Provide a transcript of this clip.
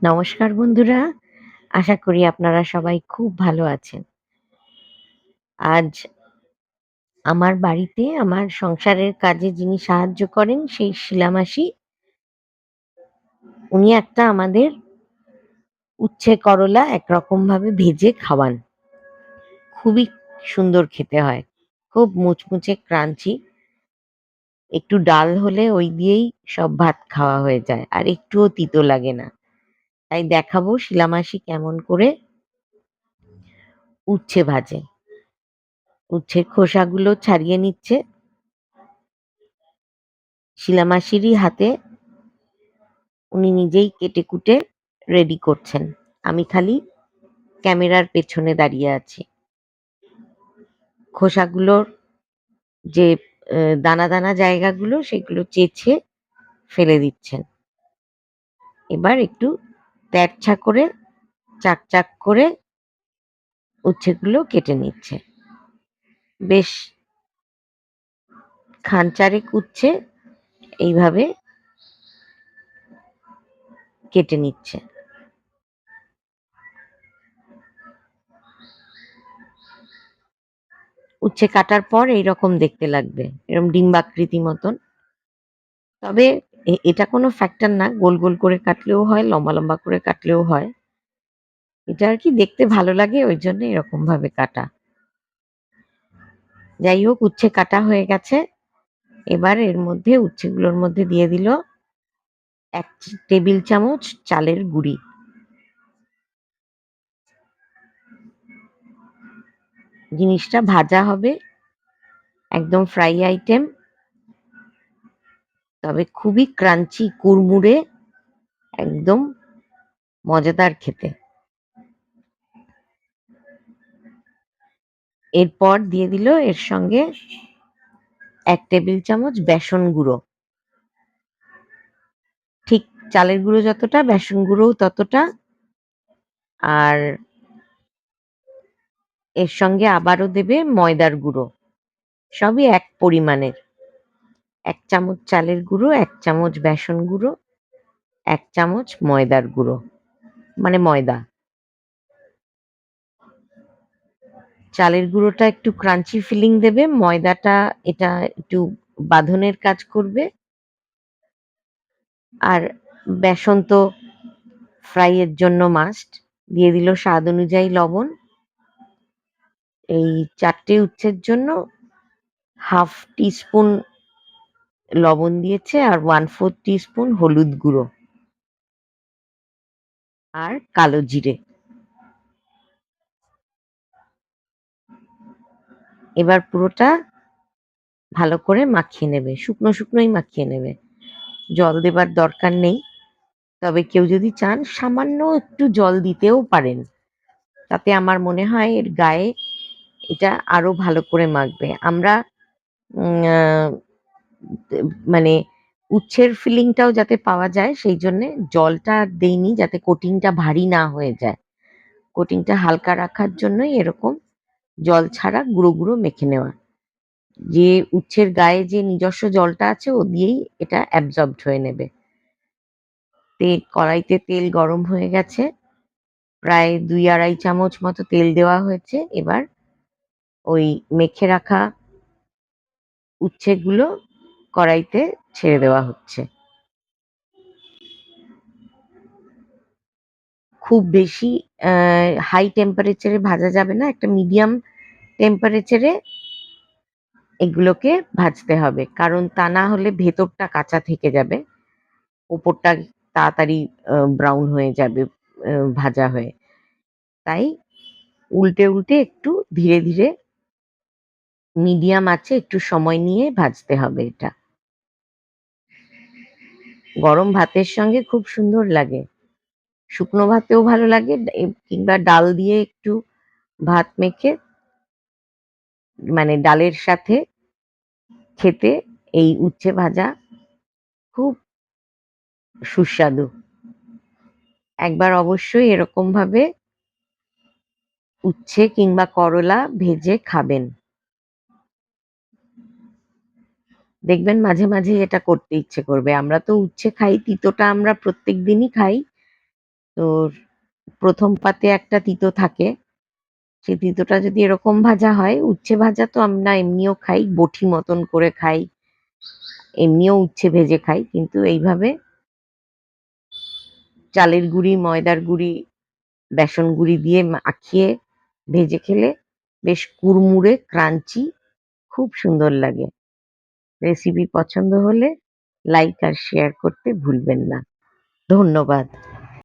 নমস্কার বন্ধুরা, আশা করি আপনারা সবাই খুব ভালো আছেন। আজ আমার বাড়িতে আমার সংসারের কাজে যিনি সাহায্য করেন সেই শিলামাসি, উনি একটা আমাদের উচ্ছে করলা একরকমভাবে ভেজে খাওয়ান। খুবই সুন্দর খেতে হয়। খুব মুচমুচে ক্রাঞ্চি। একটু ডাল হলে ওই দিয়েই সব ভাত খাওয়া হয়ে যায়। আর একটুও তিতো লাগে না। তাই দেখাবো শিলামাসি কেমন করে উচ্ছে ভাজে। উচ্ছের খোসাগুলো ছাড়িয়ে নিচ্ছে। শিলামাসিরই হাতে উনি নিজেই কেটে-কুটে রেডি করছেন। আমি খালি ক্যামেরার পেছনে দাঁড়িয়ে আছি। খোসাগুলোর যে দানা, দানা জায়গাগুলো সেগুলো চেঁছে ফেলে দিচ্ছেন। এবার একটু তেরছা করে চাক, চাক করে উচ্ছেগুলো কেটে নিচ্ছে। বেশ খানচারেক উচ্ছে এইভাবে কেটে নিচ্ছে। উচ্ছে কাটার পর এইরকম দেখতে লাগবে। এরকম ডিম্বাকৃতি মতন। তবে এটা কোনো ফ্যাক্টর না। গোল, গোল করে কাটলেও হয়, লম্বা, লম্বা করে কাটলেও হয়। এটা আরকি দেখতে ভালো লাগে ওইজন্য এরকমভাবে কাটা। যাই হোক উচ্ছে কাটা হয়ে গেছে। এবার এর মধ্যে উচ্ছেগুলোর মধ্যে দিয়ে দিল ১ টেবিল চামচ চালের গুঁড়ি। জিনিসটা ভাজা হবে, একদম ফ্রাই আইটেম। তবে খুবই ক্রাঞ্চি, কুড়মুড়ে, একদম মজাদার খেতে। এরপর দিয়ে দিল এর সঙ্গে ১ টেবিল চামচ বেসন গুঁড়ো। ঠিক চালের গুঁড়ো যতটা বেসন গুঁড়োও ততটা। আর এর সঙ্গে আবারও দেবে ময়দার গুঁড়ো। সবই এক পরিমাণের। ১ চামচ চালের গুঁড়ো, ১ চামচ বেসন গুঁড়ো, ১ চামচ ময়দার গুঁড়ো, মানে ময়দা। চালের গুঁড়োটা একটু ক্রাঞ্চি ফিলিং দেবে, ময়দাটা এটা একটু বাঁধনের কাজ করবে। আর বেসন তো ফ্রাই এর জন্য মাস্ট। দিয়ে দিল স্বাদ অনুযায়ী লবণ। এই ৪ টে উচ্ছের জন্য 1/2 টিস্পুন লবণ দিয়েছে আর 1/4 টিস্পুন হলুদ গুঁড়ো আর কালো জিরে। এবার পুরোটা ভালো করে মাখিয়ে নেবে। শুকনো, শুকনোই মাখিয়ে নেবে। জল দেবার দরকার নেই। তবে কেউ যদি চান সামান্য একটু জল দিতেও পারেন। তাতে আমার মনে হয় এর গায়ে এটা আরো ভালো করে মাখবে। আমরা উম আ মানে উচ্ছের ফিলিংটাও যাতে পাওয়া যায় সেই জন্যে জলটা আর দেইনি যাতে কোটিংটা ভারী না হয়ে যায়। কোটিংটা হালকা রাখার জন্যই এরকম জল ছাড়া গুঁড়ো, গুঁড়ো মেখে নেওয়া। যে উচ্ছের গায়ে যে নিজস্ব জলটা আছে ও দিয়েই এটা অ্যাবজর্বড হয়ে নেবে। কড়াইতে তেল গরম হয়ে গেছে। প্রায় ২-২.৫ চামচ মতো তেল দেওয়া হয়েছে। এবার ওই মেখে রাখা উচ্ছেগুলো কড়াইতে ছেড়ে দেওয়া হচ্ছে। খুব বেশি অ্যা হাই টেম্পারেচার এ ভাজা যাবে না। একটা মিডিয়াম টেম্পারেচার এ এগুলোকে ভাজতে হবে। কারণ তা না হলে ভেতরটা কাঁচা থেকে যাবে। ওপরটা তাড়াতাড়ি ব্রাউন হয়ে যাবে ভাজা হয়ে। তাই উল্টে, উল্টে একটু ধীরে, ধীরে মিডিয়াম আঁচে একটু সময় নিয়ে ভাজতে হবে এটা। গরম ভাতের সঙ্গে খুব সুন্দর লাগে। শুকনো ভাতেও ভালো লাগে কিংবা ডাল দিয়ে একটু ভাত মেখে মানে ডালের সাথে খেতে এই উচ্ছে ভাজা খুব সুস্বাদু। একবার অবশ্যই এরকমভাবে উচ্ছে কিংবা করলা ভেজে খাবেন। দেখবেন মাঝে, মাঝেই এটা করতে ইচ্ছে করবে। আমরা তো উচ্ছে খাই, তিতোটা আমরা প্রত্যেক দিনই খাই। তোর ১ম পাতে একটা তিতো থাকে। সেই তিতোটা যদি এরকম ভাজা হয়, উচ্ছে ভাজা তো আমরা এমনিও খাই, বটি মতন করে খাই, এমনিও উচ্ছে ভেজে খাই। কিন্তু এইভাবে চালের গুঁড়ি, ময়দার গুঁড়ি, বেসন গুঁড়ি দিয়ে মাখিয়ে ভেজে খেলে বেশ কুড়মুড়ে ক্রাঞ্চি খুব সুন্দর লাগে। রেসিপি পছন্দ হলে লাইক আর শেয়ার করতে ভুলবেন না। ধন্যবাদ।